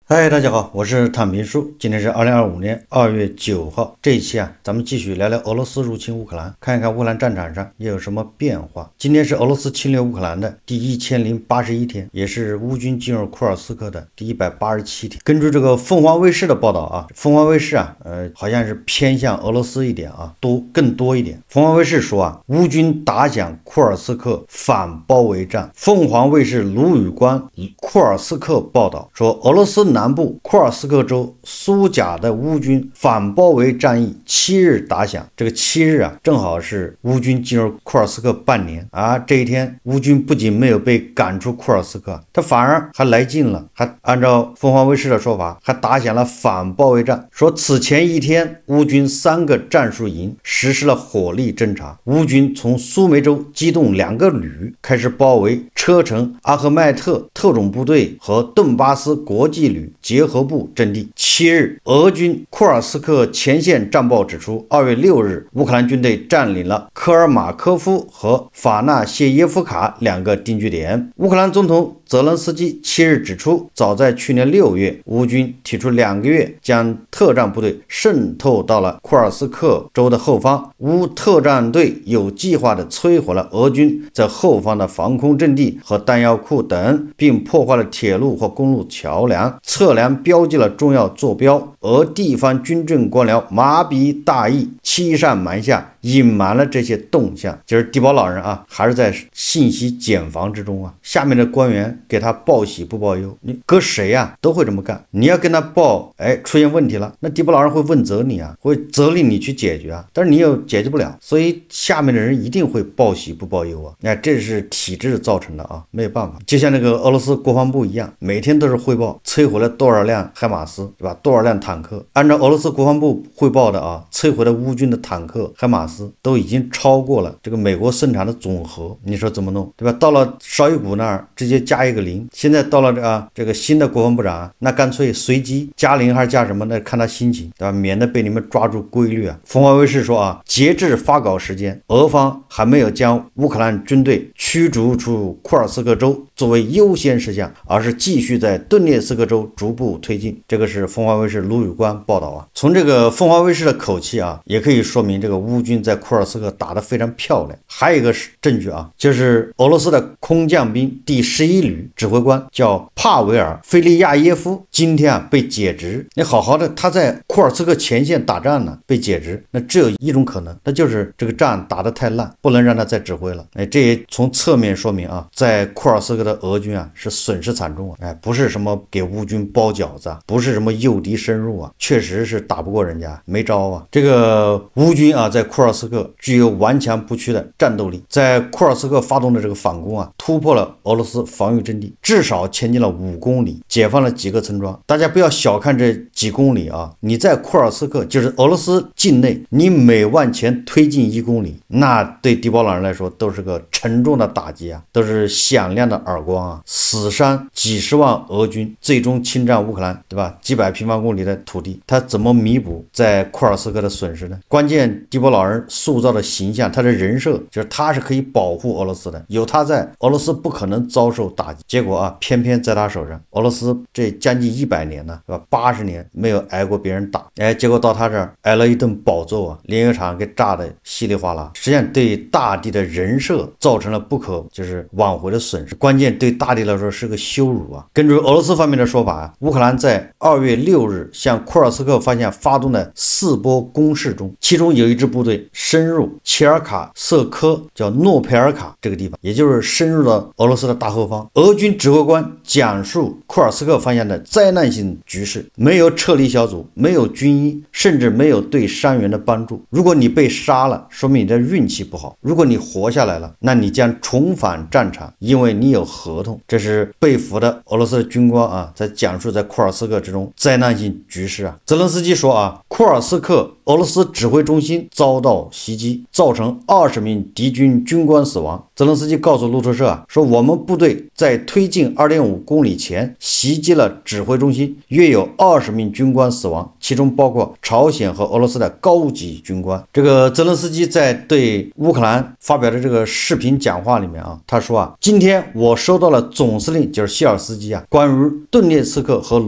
嗨，大家好，我是坦平叔。今天是2025年2月9号。这一期咱们继续聊聊俄罗斯入侵乌克兰，看一看乌克兰战场上又有什么变化。今天是俄罗斯侵略乌克兰的第1081天，也是乌军进入库尔斯克的第187天。根据这个凤凰卫视的报道凤凰卫视好像是偏向俄罗斯一点更多一点。凤凰卫视说乌军打响库尔斯克反包围战。凤凰卫视卢宇官库尔斯克报道说，俄罗斯南部库尔斯克州苏贾的乌军反包围战役7日打响。这个7日正好是乌军进入库尔斯克半年这一天，乌军不仅没有被赶出库尔斯克，他反而还来劲了，还按照凤凰卫视的说法，还打响了反包围战。说此前一天，乌军3个战术营实施了火力侦察，乌军从苏梅州机动2个旅开始包围车臣阿赫迈特特种部队和顿巴斯国际旅结合部阵地。7日，俄军库尔斯克前线战报指出，2月6日，乌克兰军队占领了科尔马科夫和法纳谢耶夫卡2个定居点。乌克兰总统泽伦斯基7日指出，早在去年6月，乌军提出2个月将特战部队渗透到了库尔斯克州的后方。乌特战队有计划地摧毁了俄军在后方的防空阵地和弹药库等，并破坏了铁路和公路桥梁，测量标记了重要坐标。俄地方军政官僚麻痹大意，欺上瞒下，隐瞒了这些动向。就是地保老人还是在信息茧房之中下面的官员给他报喜不报忧，你搁谁都会这么干。你要跟他报出现问题了，那地保老人会问责你会责令你去解决但是你又解决不了，所以下面的人一定会报喜不报忧这是体制造成的没有办法。就像那个俄罗斯国防部一样，每天都是汇报摧毁了多少辆海马斯，对吧？多少辆坦克。按照俄罗斯国防部汇报的摧毁了乌军的坦克海马斯都已经超过了这个美国生产的总和，你说怎么弄，对吧？到了绍伊古那儿直接加一个0，现在到了这个新的国防部长那干脆随机加0还是加什么，那看他心情，对吧？免得被你们抓住规律凤凰卫视说截至发稿时间，俄方还没有将乌克兰军队驱逐出库尔斯克州作为优先事项，而是继续在顿涅茨克州逐步推进。这个是凤凰卫视卢宇官报道从这个凤凰卫视的口气也可以说明这个乌军在库尔斯克打得非常漂亮。还有一个证据就是俄罗斯的空降兵第11旅指挥官叫帕维尔·菲利亚耶夫，今天被解职。你好好的他在库尔斯克前线打仗呢，被解职，那只有一种可能，那就是这个仗打得太烂，不能让他再指挥了。这也从侧面说明在库尔斯克的俄军是损失惨重不是什么给乌军包饺子不是什么诱敌深入确实是打不过人家，没招这个乌军在库尔斯克具有顽强不屈的战斗力，在库尔斯克发动的这个反攻突破了俄罗斯防御阵地，至少前进了5公里，解放了几个村庄。大家不要小看这几公里你在库尔斯克就是俄罗斯境内，你每往前推进1公里，那对地保老人来说都是个沉重的打击都是响亮的耳光死伤几十万俄军，最终侵占乌克兰，对吧？几百平方公里的土地，他怎么弥补在库尔斯克的损失呢？关键地保老人塑造的形象，他的人设就是他是可以保护俄罗斯的，有他在，俄罗斯不可能遭受打击。结果偏偏在他手上，俄罗斯这将近100年呢，对吧？80年没有挨过别人打，结果到他这儿挨了一顿饱揍炼油厂给炸的稀里哗啦，实际上对大地的人设造成了不可挽回的损失，关键对大地来说是个羞辱根据俄罗斯方面的说法乌克兰在2月6日向库尔斯克方向发动的4波攻势中，其中有一支部队深入切尔卡瑟科叫诺佩尔卡这个地方，也就是深入了俄罗斯的大后方。俄军指挥官讲述库尔斯克方向的灾难性局势，没有撤离小组，没有军医，甚至没有对伤员的帮助。如果你被杀了，说明你的运气不好；如果你活下来了，那你将重返战场，因为你有合同。这是被俘的俄罗斯的军官在讲述在库尔斯克这种灾难性局势泽伦斯基说库尔斯克俄罗斯指挥中心遭到袭击，造成20名敌军军官死亡。泽连斯基告诉路透社说，我们部队在推进2.5公里前袭击了指挥中心，约有20名军官死亡，其中包括朝鲜和俄罗斯的高级军官。这个泽连斯基在对乌克兰发表的这个视频讲话里面他说今天我收到了总司令就是谢尔斯基关于顿涅茨克和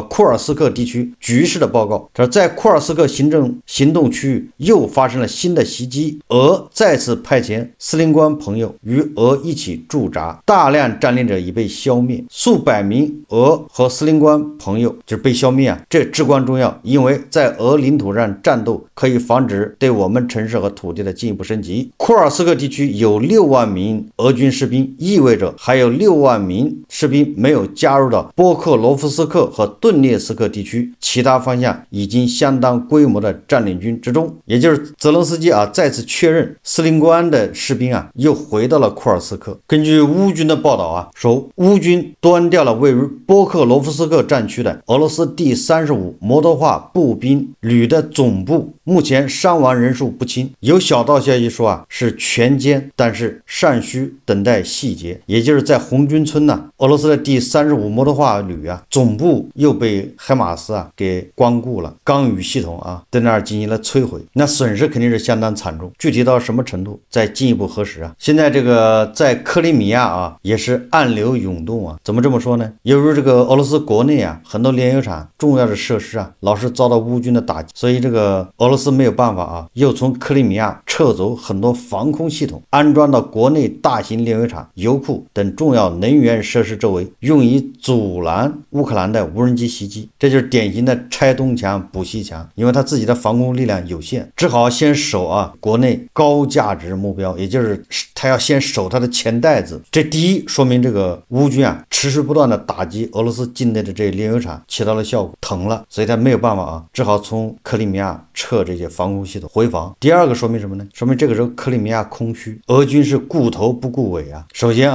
库尔斯克地区局势的报告。他说，在库尔斯克行动区域又发生了新的袭击，俄再次派遣司令官朋友与俄一起驻扎，大量占领者已被消灭，数百名俄和司令官朋友就是被消灭这至关重要，因为在俄领土上战斗可以防止对我们城市和土地的进一步升级。库尔斯克地区有6万名俄军士兵，意味着还有6万名士兵没有加入到波克罗夫斯克和顿涅茨克地区其他方向已经相当规模的占领军之中。也就是泽连斯基再次确认司令官的士兵又回到了库尔斯克。根据乌军的报道说，乌军端掉了位于波克罗夫斯克战区的俄罗斯第35摩托化步兵旅的总部，目前伤亡人数不清。有小道消息说是全歼，但是尚需等待细节。也就是在红军村俄罗斯的第35摩托化旅总部又被海马斯给光顾了，钢雨系统在那儿进行了摧毁，那损失肯定是相当惨重，具体到什么程度再进一步核实现在这个在克里米亚也是暗流涌动怎么这么说呢？由于这个俄罗斯国内很多炼油厂重要的设施老是遭到乌军的打击，所以这个俄罗斯没有办法又从克里米亚撤走很多防空系统，安装到国内大型炼油厂、油库等重要能源设施周围，用以阻拦乌克兰的无人机袭击。这就是典型的拆东墙补西墙，因为他自己的防空力量有限，只好先守国内高价值目标，也就是他要先守他的钱袋子。这第一说明这个乌军持续不断的打击俄罗斯境内的这些炼油厂起到了效果，疼了，所以他没有办法只好从克里米亚撤这些防空系统回防。第二个说明什么呢？说明这个时候克里米亚空虚，俄军是顾头不顾尾首先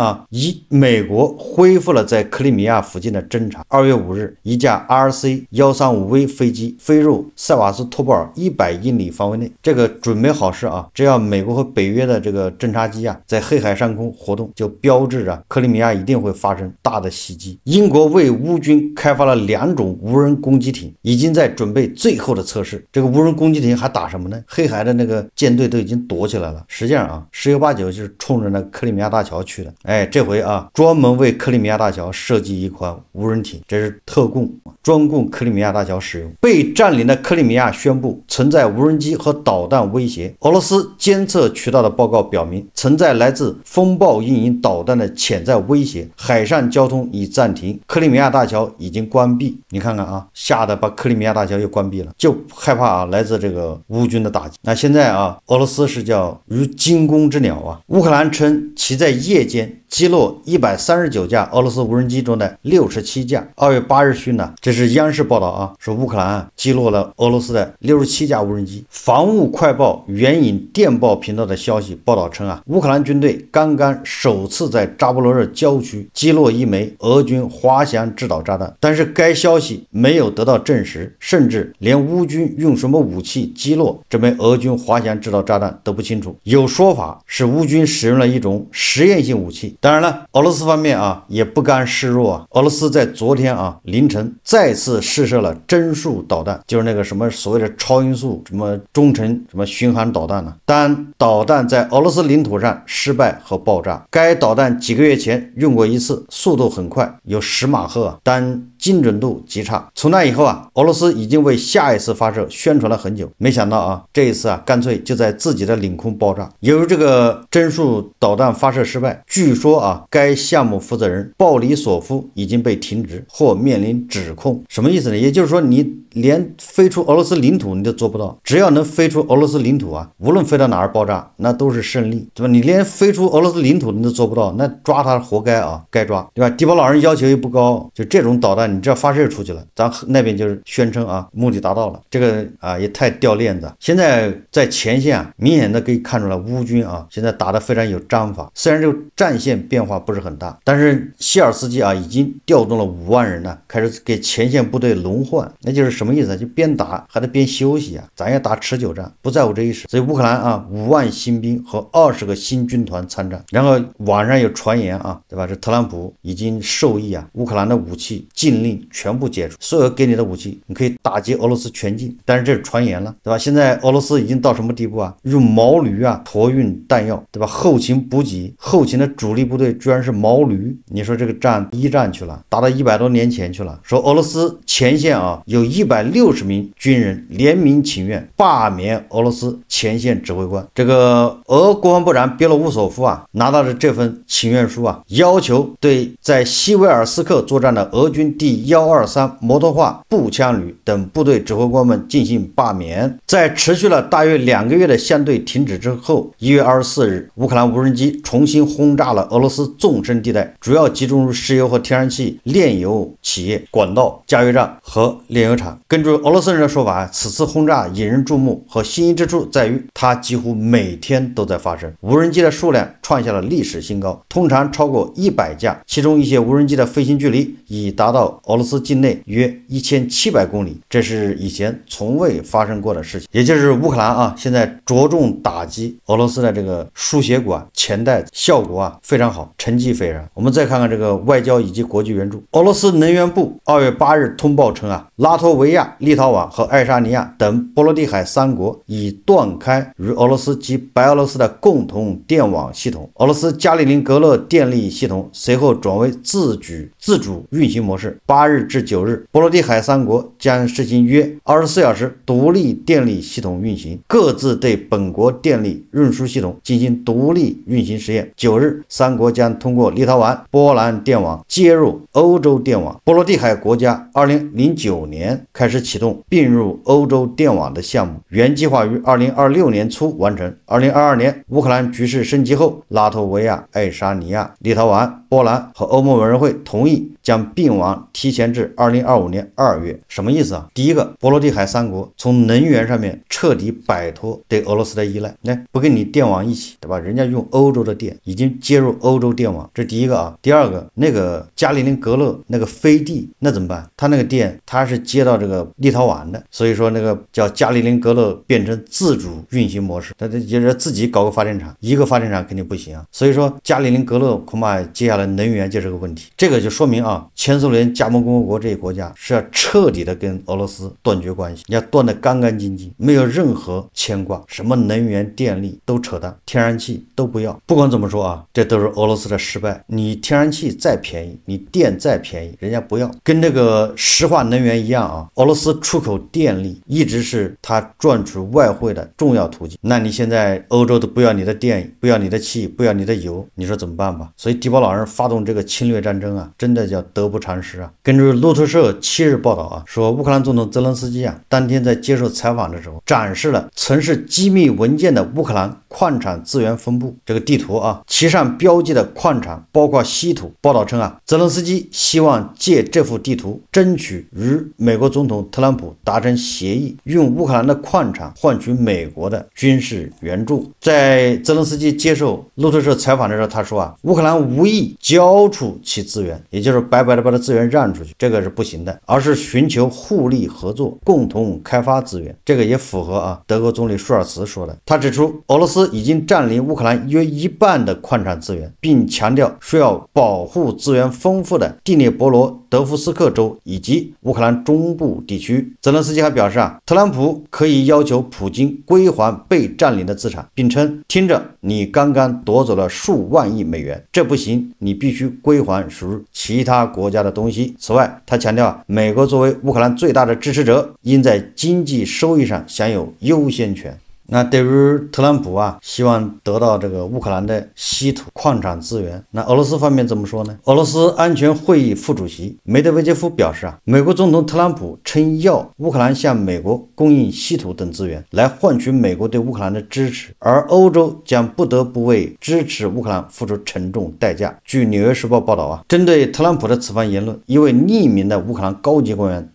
美国恢复了在克里米亚附近的侦察。2月5日，一架 RC-135V 飞机飞入塞瓦斯托波尔100英里范围内，这个准备好事只要美国和北约的这个侦察机在黑海上空活动，就标志着克里米亚一定会发生大的袭击。英国为乌军开发了2种无人攻击艇，已经在准备最后的测试。这个无人攻击艇还打什么呢？黑海的那个舰队都已经躲起来了，实际上十有八九就是冲着那克里米亚大桥去的。这回专门为克里米亚大桥设计一款无人艇，这是特供，专供克里米亚大桥使用。被占领的克里米亚宣布存在无人机和导弹威胁。俄罗斯监测渠道的报告表明，存在来自风暴阴影导弹的潜在威胁，海上交通已暂停，克里米亚大桥已经关闭。你看看吓得把克里米亚大桥又关闭了，就害怕来自这个乌军的打击。那现在俄罗斯是叫如惊弓之鸟乌克兰称其在夜间击落139架俄罗斯无人机中的67架。2月8日讯这是央视报道说乌克兰击落了俄罗斯的67架无人机。防务快报援引电报频道的消息报道称乌克兰军队刚刚首次在扎波罗热郊区击落一枚俄军滑翔制导炸弹，但是该消息没有得到证实，甚至连乌军用什么武器击落这枚俄军滑翔制导炸弹都不清楚。有说法是乌军使用了一种实验性武器。当然了，俄罗斯方面也不甘示弱俄罗斯在昨天凌晨再次试射了帧数导弹，就是那个什么所谓的超音速什么中程什么巡航导弹当导弹在俄罗斯领土上失败和爆炸。该导弹几个月前用过一次，速度很快，有10马赫但精准度极差。从那以后俄罗斯已经为下一次发射宣传了很久，没想到这一次干脆就在自己的领空爆炸。由于这个帧数导弹发射失败，据说该项目负责人鲍里索夫已经被停职或面临指控。什么意思呢？也就是说你连飞出俄罗斯领土你都做不到，只要能飞出俄罗斯领土无论飞到哪儿爆炸那都是胜利，对吧？你连飞出俄罗斯领土你都做不到，那抓他活该该抓，对吧？地保老人要求又不高，就这种导弹你只要发射出去了，咱那边就是宣称目的达到了，这个也太掉链子。现在在前线明显的可以看出来乌军现在打得非常有章法，虽然这个战线变化不是很大。但是希尔斯基啊，已经调动了5万人呢，开始给前线部队轮换，那就是什么意思？就边打还得边休息啊，咱要打持久战，不在乎这一时。所以乌克兰啊，5万新兵和20个新军团参战。然后网上有传言啊，对吧？这特朗普已经授意啊，乌克兰的武器禁令全部解除，所有给你的武器你可以打击俄罗斯全境。但是这是传言了，对吧？现在俄罗斯已经到什么地步啊？用毛驴啊驮运弹药，对吧？后勤补给，后勤的主力部队居然是毛驴。你说这个战一战去了，达到100多年前去了。说俄罗斯前线啊，有160名军人联名请愿罢免俄罗斯前线指挥官。这个俄国防部长别洛乌索夫啊，拿到了这份请愿书啊，要求对在西维尔斯克作战的俄军第123摩托化步枪旅等部队指挥官们进行罢免。在持续了大约2个月的相对停止之后，1月24日，乌克兰无人机重新轰炸了俄罗斯纵深地带，主要集中于石油和天然气炼油企业、管道、加油站和炼油厂。根据俄罗斯人的说法，此次轰炸引人注目和新颖之处在于，它几乎每天都在发生。无人机的数量创下了历史新高，通常超过100架，其中一些无人机的飞行距离已达到俄罗斯境内约1700公里，这是以前从未发生过的事情。也就是乌克兰啊，现在着重打击俄罗斯的这个输血管钱袋子，效果啊非常好，成绩斐然。我们再看看这个外交以及国际援助。俄罗斯能源部2月8日通报称啊，拉脱维亚、立陶宛和爱沙尼亚等波罗的海3国已断开与俄罗斯及白俄罗斯的共同电网系统。俄罗斯加里宁格勒电力系统随后转为自主运行模式。8日至9日，波罗的海3国将实行约24小时独立电力系统运行，各自对本国电力运输系统进行独立运行实验。9日，3国将通过立陶宛、波兰电网接入欧洲电网。波罗的海国家2009年开始启动并入欧洲电网的项目，原计划于2026年初完成。2022年，乌克兰局势升级后，拉脱维亚、爱沙尼亚、立陶宛、波兰和欧盟委员会同意将并网提前至2025年2月。什么意思啊？第一个，波罗的海3国从能源上面彻底摆脱对俄罗斯的依赖，不跟你电网一起，对吧？人家用欧洲的电，已经接入欧洲电网，这第一个啊。第二个，那个加里宁格勒那个飞地那怎么办？他那个电他是接到这个立陶宛的，所以说那个叫加里宁格勒变成自主运行模式，他就是自己搞个发电厂，一个发电厂肯定不行啊。所以说加里宁格勒恐怕接下来能源就是个问题。这个就说明啊，前苏联加盟共和国这些国家是要彻底的跟俄罗斯断绝关系，要断得干干净净，没有任何牵挂，什么能源电力都扯淡，天然气都不要。不管怎么说啊，这都是俄罗斯的失败。你天然气再便宜，你电再便宜，人家不要。跟这个石化能源一样啊，俄罗斯出口电力一直是它赚取外汇的重要途径。那你现在欧洲都不要你的电，不要你的气，不要你的油，你说怎么办吧？所以迪波老人发动这个侵略战争啊，真的叫得不偿失啊。根据路透社7日报道啊，说乌克兰总统泽连斯基啊，当天在接受采访的时候，展示了曾是机密文件的乌克兰矿产资源分布这个地图啊，其上标记的矿产包括稀土。报道称啊，泽连斯基希望借这幅地图争取与美国总统特朗普达成协议，用乌克兰的矿产换取美国的军事援助。在泽连斯基接受路透社采访的时候，他说啊，乌克兰无意交出其资源，也就是白白的把它资源让出去，这个是不行的，而是寻求互利合作，共同开发资源。这个也符合啊德国总理舒尔茨说的。他指出，俄罗斯已经占领乌克兰约1半的矿产资源，并强调需要保护资源丰富的第聂伯罗德夫斯克州以及乌克兰中部地区。泽连斯基还表示啊，特朗普可以要求普京归还被占领的资产，并称听着，你刚刚夺走了数万亿美元，这不行，你必须归还属于其他国家的东西。此外，他强调美国作为乌克兰最大的支持者，应在经济收益上享有优先权。那对于特朗普啊，希望得到这个乌克兰的稀土矿产资源，那俄罗斯方面怎么说呢？俄罗斯安全会议副主席梅德韦杰夫表示啊，美国总统特朗普称要乌克兰向美国供应稀土等资源，来换取美国对乌克兰的支持，而欧洲将不得不为支持乌克兰付出沉重代价。据纽约时报报道啊，针对特朗普的此番言论，一位匿名的乌克兰高级官员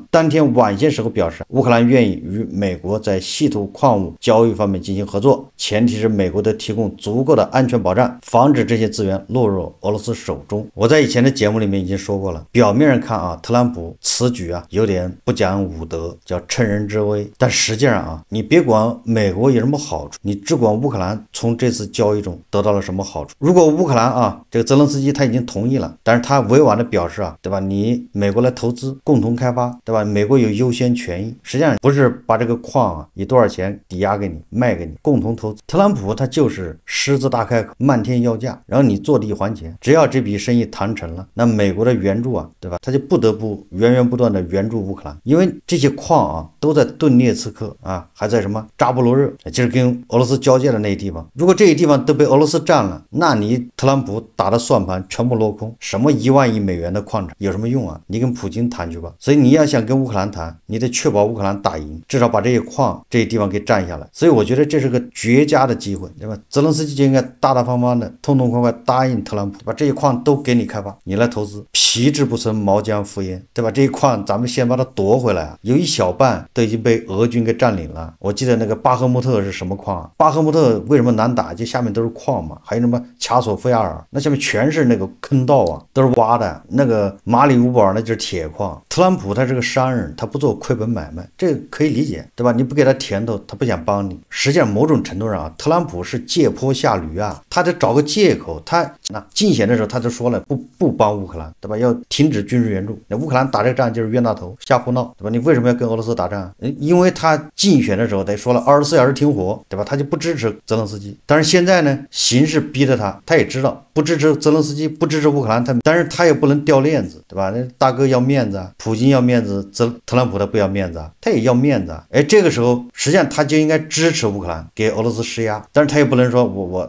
当天晚些时候表示，乌克兰愿意与美国在稀土矿物交易方面进行合作，前提是美国得提供足够的安全保障，防止这些资源落入俄罗斯手中。我在以前的节目里面已经说过了，表面上看啊，特朗普此举啊有点不讲武德，叫趁人之危，但实际上啊，你别管美国有什么好处，你只管乌克兰从这次交易中得到了什么好处。如果乌克兰啊，这个泽连斯基他已经同意了，但是他委婉的表示啊，对吧？你美国来投资，共同开发，对吧？美国有优先权益，实际上不是把这个矿啊以多少钱抵押给你，卖给你，共同投资。特朗普他就是狮子大开口，漫天要价，然后你坐地还钱。只要这笔生意谈成了，那美国的援助啊，对吧？他就不得不源源不断的援助乌克兰，因为这些矿啊都在顿涅茨克啊，还在什么扎波罗热，就是跟俄罗斯交界的那些地方。如果这些地方都被俄罗斯占了，那你特朗普打的算盘全部落空，什么1万亿美元的矿产有什么用啊？你跟普京谈去吧。所以你要想跟乌克兰谈，你得确保乌克兰打赢，至少把这些矿这些地方给占下来。所以我觉得这是个绝佳的机会，对吧？泽连斯基就应该大大方方的、痛痛快快答应特朗普，把这些矿都给你开发，你来投资。皮之不存，毛将复焉，对吧？这一矿咱们先把它夺回来啊！有一小半都已经被俄军给占领了。我记得那个巴赫穆特是什么矿啊？巴赫穆特为什么难打？就下面都是矿嘛，还有什么卡索夫亚尔，那下面全是那个坑道啊，都是挖的。那个马里乌波尔那就是铁矿。特朗普他是个商人，他不做亏本买卖，这个可以理解，对吧？你不给他甜头，他不想帮你。实际上某种程度上啊，特朗普是借坡下驴啊，他得找个借口。他竞选的时候他就说了不帮乌克兰，对吧？要停止军事援助。那乌克兰打这个仗就是冤大头，瞎胡闹，对吧？你为什么要跟俄罗斯打仗？因为他竞选的时候他说了24小时停火，对吧？他就不支持泽连斯基。但是现在呢，形势逼着他也知道不支持泽连斯基，不支持乌克兰，但是他也不能掉链子，对吧？那大哥要面子啊，普京要面子，特朗普他不要面子啊，他也要面子啊。这个时候实际上他就应该支持乌克兰，给俄罗斯施压，但是他也不能说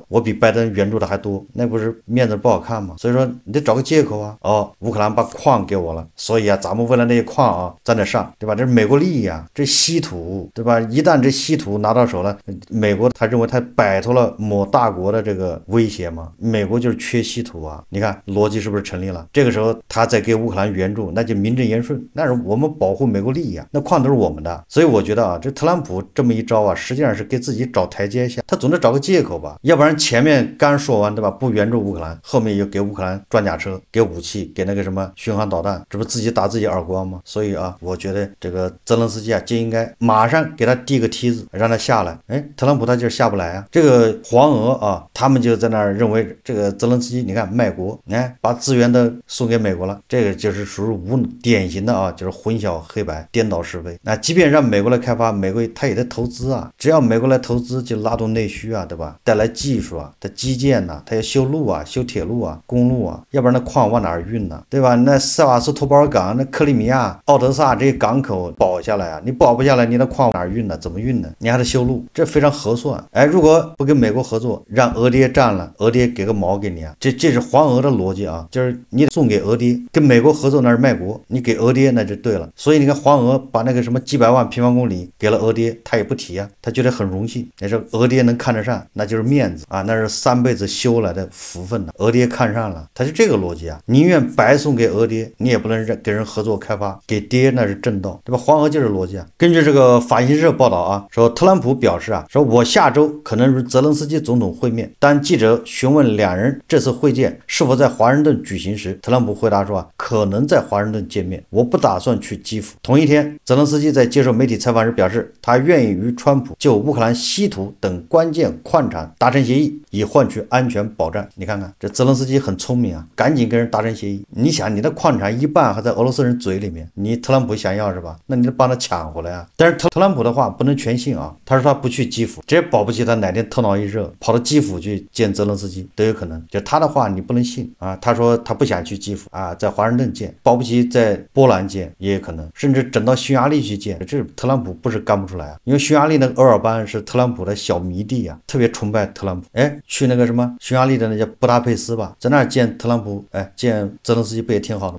我比拜登援助的还多，那不是面子不好看吗？所以说你得找个借口啊。乌克兰把矿给我了，所以啊，咱们为了那些矿啊，咱得上，对吧？这是美国利益啊，这稀土，对吧？一旦这稀土拿到手了，美国他认为他摆脱了某大国的这个威胁嘛，美国就是缺稀土啊。你看逻辑是不是成立了？这个时候他再给乌克兰援助，那就名正言顺，那是我们保护美国利益啊，那矿都是我们的。所以我觉得啊，这特朗普这么一招啊，实际上是给自己找台阶下，他总得找个借口吧，要不然前面刚说完，对吧？不援助乌克兰，后面又给乌克兰装甲车，给武器，给那个什么巡航导弹，这不自己打自己耳光吗？所以啊，我觉得这个泽连斯基啊，就应该马上给他递个梯子，让他下来。特朗普他就是下不来啊。这个黄俄啊，他们就在那儿认为这个泽连斯基，你看卖国，把资源都送给美国了，这个就是属于典型的啊，就是混淆黑白，颠倒是非。那即便让美国来开发，美国他也得投资啊，只要美国来投资，就拉动内需啊，对吧？带来技术啊，它基建呐，它要修路啊，修铁路啊，公路啊，要不然那矿往哪儿运呢？对吧？那塞瓦斯托波尔港、那克里米亚、奥德萨这些港口保下来啊，你保不下来，你的矿往哪儿运呢？怎么运呢？你还得修路，这非常合算。如果不跟美国合作，让俄爹占了，俄爹给个毛给你啊？这是黄俄的逻辑啊，就是你得送给俄爹，跟美国合作那是卖国，你给俄爹那就对了。所以你看黄俄把那个什么几百万平方公里给了俄爹，他也不提啊，他觉得很荣幸。你说俄爹能看得上，那就是面子啊，那是3辈子修来的福分呢。俄爹看上了，他是这个逻辑啊，宁愿白送给俄爹，你也不能跟人合作开发，给爹那是正道，对吧？黄俄就是逻辑啊。根据这个法新社报道啊，说特朗普表示啊，说我下周可能与泽连斯基总统会面。当记者询问两人这次会见是否在华盛顿举行时，特朗普回答说啊，可能在华盛顿见面，我不打算去基辅。同一天，泽连斯基在接受媒体采访时表示，他愿意与川普就乌克兰稀土等关键矿产达成协议，以换取安全保障。你看看这泽连斯基很聪明啊，赶紧跟人达成协议。你想你的矿产一半还在俄罗斯人嘴里面，你特朗普想要是吧？那你得帮他抢回来啊。但是特朗普的话不能全信啊，他说他不去基辅，这也保不齐他哪天头脑一热跑到基辅去见泽连斯基都有可能。就他的话你不能信啊，他说他不想去基辅啊，在华盛顿见，保不齐在波兰见也有可能，甚至整到匈牙利去见，这特朗普不是干不出来啊。因为匈牙利那个欧尔班是特朗普的小迷弟啊，特别崇拜特朗普。去那个什么匈牙利的那叫布达佩斯吧，在那儿见特朗普，见泽连斯基不也挺好的？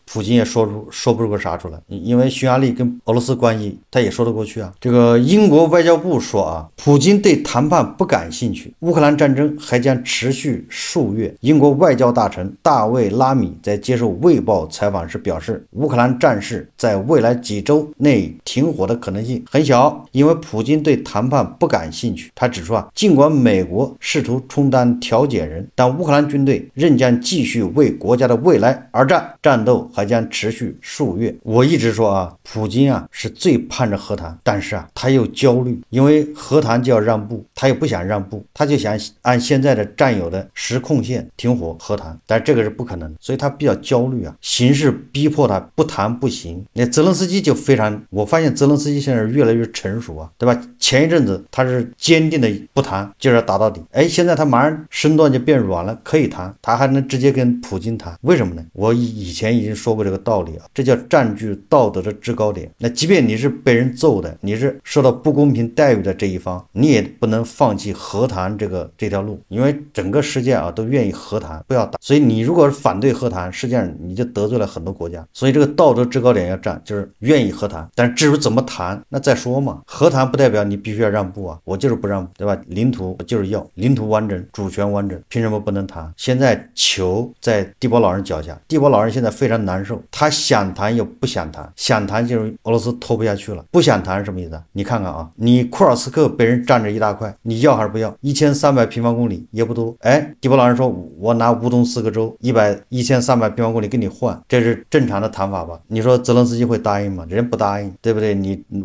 普京也说不出个啥出来，因为匈牙利跟俄罗斯关系他也说得过去啊。这个英国外交部说啊，普京对谈判不感兴趣，乌克兰战争还将持续数月。英国外交大臣大卫·拉米在接受《卫报》采访时表示，乌克兰战事在未来几周内停火的可能性很小，因为普京对谈判不感兴趣。他指出尽管美国试图充当调解人，但乌克兰军队仍将继续为国家的未来而战，战斗还将持续数月。我一直说普京是最盼着和谈，但是他又焦虑，因为和谈就要让步，他也不想让步，他就想按现在的战友的实控线停火和谈，但这个是不可能，所以他比较焦虑形势逼迫他不谈不行。那泽连斯基就非常，我发现泽连斯基现在越来越成熟对吧？前一阵子他是坚定的不谈，就是要打到底，现在他马上身段就变软了，可以谈，他还能直接跟普京谈，为什么呢？我以前已经说过这个道理这叫占据道德的制高点。那即便你是被人揍的，你是受到不公平待遇的这一方，你也不能放弃和谈这条路，因为整个世界都愿意和谈，不要打。所以你如果是反对和谈，实际上你就得罪了很多国家。所以这个道德制高点要站，就是愿意和谈，但是至于怎么谈，那再说嘛。和谈不代表你必须要让步我就是不让步，对吧？领土就是要领土完整，主权完整，凭什么不能谈？现在球在地保老人脚下，地保老人现在非常难受，他想谈又不想谈，想谈就是俄罗斯拖不下去了，不想谈是什么意思你看看你库尔斯克被人占着一大块，你要还是不要？1300平方公里也不多，地保老人说我拿乌东4个州1300平方公里跟你换，这是正常的谈法吧？你说泽连斯基会答应吗？人不答应，对不对？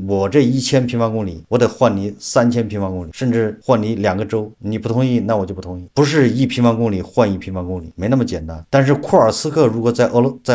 我这1000平方公里，我得换你3000平方公里，甚至换你2个州，你不同意，那我就不同意。不是1平方公里换1平方公里，没那么简单。但是库尔斯克如果在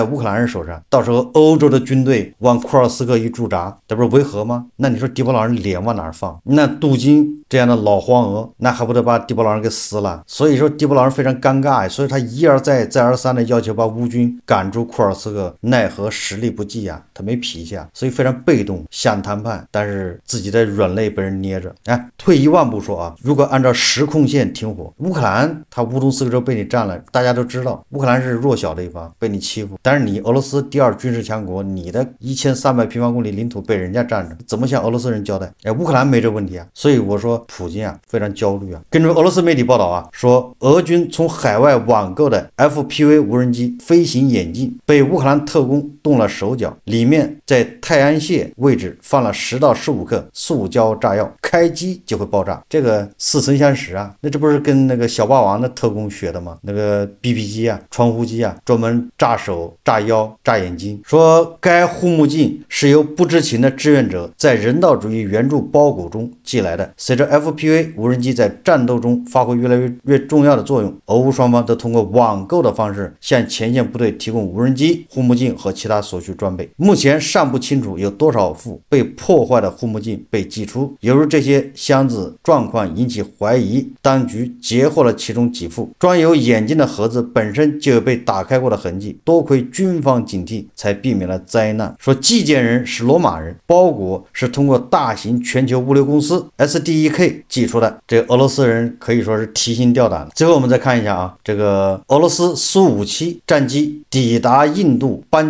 乌克兰人手上，到时候欧洲的军队往库尔斯克一驻扎，这不是维和吗？那你说地保老人脸往哪儿放？那杜金这样的老黄鹅，那还不得把地保老人给撕了？所以说地保老人非常尴尬所以他一而再再而三的要求把乌军赶出库尔斯克，奈何实力不济他没脾气所以非常被动，想谈判，但是自己的软肋被人捏着。退一万步说如果按照实控线停火，乌克兰他乌东4个州被你占了，大家都知道乌克兰是弱小的一方，被你欺负，但是你俄罗斯第2军事强国，你的1300平方公里领土被人家占着，怎么向俄罗斯人交代？乌克兰没这问题所以我说普京非常焦虑根据俄罗斯媒体报道说俄军从海外网购的 FPV 无人机飞行眼镜被乌克兰特工动了手脚，里面在太阳穴位置放了10到15克塑胶炸药，开机就会爆炸。这个似曾相识那这不是跟那个小霸王的特工学的吗？那个 BB 机窗户机专门炸手、炸腰、炸眼睛。说该护目镜是由不知情的志愿者在人道主义援助包裹中寄来的。随着 FPV 无人机在战斗中发挥越来越重要的作用，俄乌双方都通过网购的方式向前线部队提供无人机、护目镜和其他所需装备。目前尚不清楚有多少副被破坏的护目镜被寄出，由于这些箱子状况引起怀疑，当局截获了其中几副。装有眼镜的盒子本身就有被打开过的痕迹，多亏军方警惕才避免了灾难。说寄件人是罗马人，包裹是通过大型全球物流公司 SDEK 寄出的，这俄罗斯人可以说是提心吊胆。最后我们再看一下这个俄罗斯苏57战机抵达印度班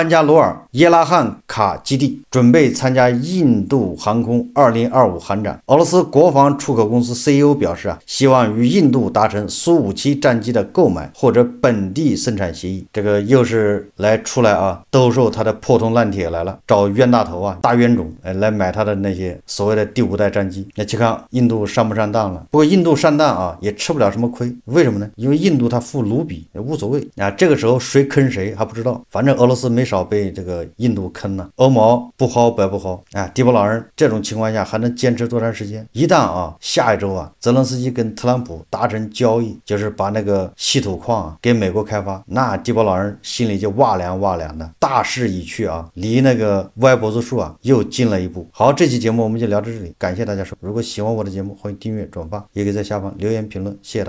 加罗尔耶拉汉卡基地，准备参加印度航空2025航展。俄罗斯国防出口公司 CEO 表示希望与印度达成苏57战机的购买或者本地生产协议。这个又是出来兜售他的破铜烂铁来了，找冤大头大冤种来买他的那些所谓的第5代战机。那去看印度上不上当了。不过印度上当也吃不了什么亏，为什么呢？因为印度他付卢比无所谓这个时候谁坑谁还不知道，反正俄罗斯没少被这个印度坑呢，鹅毛不薅白不薅地保老人这种情况下还能坚持多长时间？一旦下一周泽连斯基跟特朗普达成交易，就是把那个稀土矿给美国开发，那地保老人心里就哇凉哇凉的，大势已去离那个歪脖子树又近了一步。好，这期节目我们就聊到这里，感谢大家收看。如果喜欢我的节目，欢迎订阅转发，也可以在下方留言评论，谢谢大家。